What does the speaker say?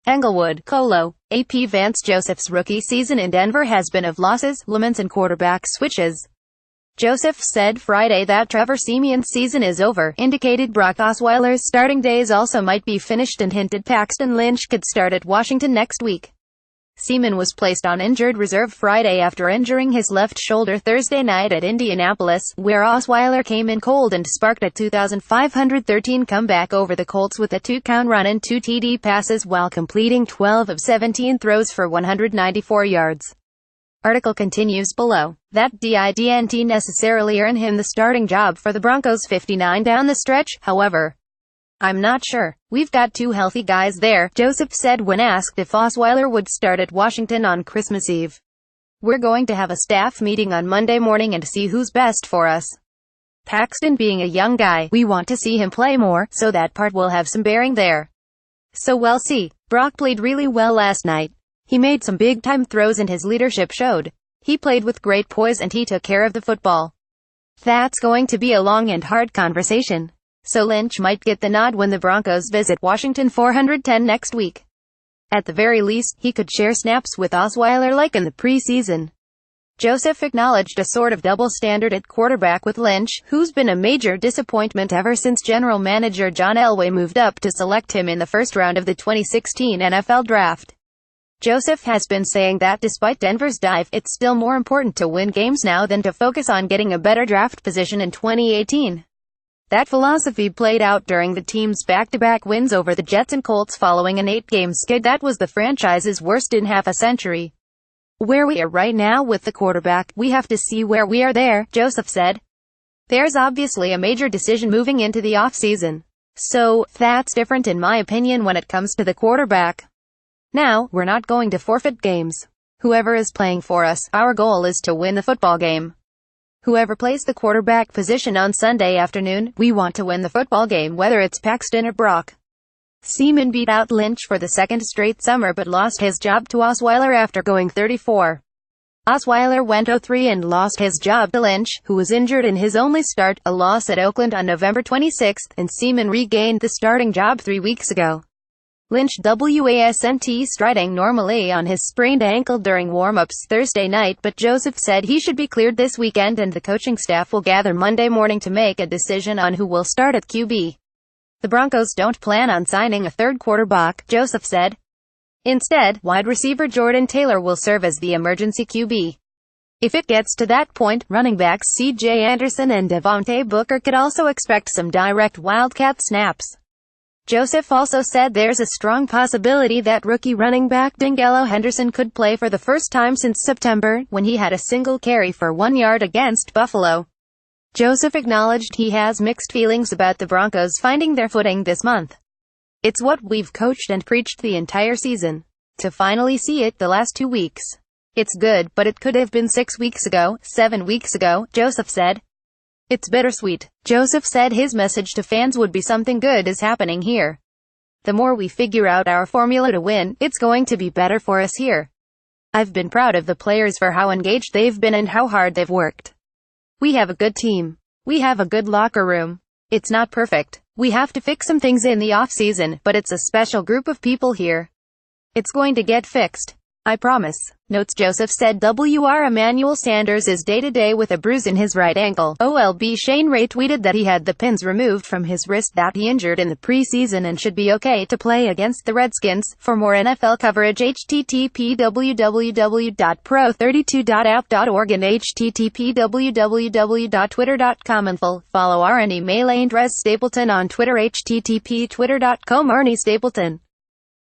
ENGLEWOOD, Colo. AP Vance Joseph's rookie season in Denver has been of losses, laments and quarterback switches. Joseph said Friday that Trevor Siemian's season is over, indicated Brock Osweiler's starting days also might be finished, and hinted Paxton Lynch could start at Washington next week. Siemian was placed on injured reserve Friday after injuring his left shoulder Thursday night at Indianapolis, where Osweiler came in cold and sparked a 2,513 comeback over the Colts with a 2-count run and 2 TD passes while completing 12 of 17 throws for 194 yards. Article continues below. That didn't necessarily earn him the starting job for the Broncos 59 down the stretch, however. I'm not sure. We've got 2 healthy guys there, Joseph said when asked if Osweiler would start at Washington on Christmas Eve. We're going to have a staff meeting on Monday morning and see who's best for us. Paxton being a young guy, we want to see him play more, so that part will have some bearing there. So we'll see. Brock played really well last night. He made some big-time throws and his leadership showed. He played with great poise and he took care of the football. That's going to be a long and hard conversation. So Lynch might get the nod when the Broncos visit Washington 410 next week. At the very least, he could share snaps with Osweiler like in the preseason. Joseph acknowledged a sort of double standard at quarterback with Lynch, who's been a major disappointment ever since general manager John Elway moved up to select him in the first round of the 2016 NFL Draft. Joseph has been saying that despite Denver's dive, it's still more important to win games now than to focus on getting a better draft position in 2018. That philosophy played out during the team's back-to-back wins over the Jets and Colts following an 8-game skid that was the franchise's worst in half a century. Where we are right now with the quarterback, we have to see where we are there, Joseph said. There's obviously a major decision moving into the offseason. So, that's different in my opinion when it comes to the quarterback. Now, we're not going to forfeit games. Whoever is playing for us, our goal is to win the football game. Whoever plays the quarterback position on Sunday afternoon, we want to win the football game whether it's Paxton or Brock. Siemian beat out Lynch for the second straight summer but lost his job to Osweiler after going 34. Osweiler went 0-3 and lost his job to Lynch, who was injured in his only start, a loss at Oakland on November 26, and Siemian regained the starting job 3 weeks ago. Lynch wasn't striding normally on his sprained ankle during warm-ups Thursday night, but Joseph said he should be cleared this weekend and the coaching staff will gather Monday morning to make a decision on who will start at QB. The Broncos don't plan on signing a third quarterback, Joseph said. Instead, wide receiver Jordan Taylor will serve as the emergency QB. If it gets to that point, running backs C.J. Anderson and Devontae Booker could also expect some direct Wildcat snaps. Joseph also said there's a strong possibility that rookie running back D'Angelo Henderson could play for the first time since September, when he had a single carry for 1 yard against Buffalo. Joseph acknowledged he has mixed feelings about the Broncos finding their footing this month. It's what we've coached and preached the entire season. To finally see it the last 2 weeks. It's good, but it could have been 6 weeks ago, 7 weeks ago, Joseph said. It's bittersweet. Joseph said his message to fans would be something good is happening here. The more we figure out our formula to win, it's going to be better for us here. I've been proud of the players for how engaged they've been and how hard they've worked. We have a good team. We have a good locker room. It's not perfect. We have to fix some things in the off-season, but it's a special group of people here. It's going to get fixed. I promise. Notes Joseph said Wr. Emmanuel Sanders is day-to-day with a bruise in his right ankle. OLB Shane Ray tweeted that he had the pins removed from his wrist that he injured in the preseason and should be okay to play against the Redskins. For more NFL coverage, http www.pro32.app.org and http www.twitter.com and follow Arnie Maylaine Dres Stapleton on Twitter http twitter.com Arnie Stapleton.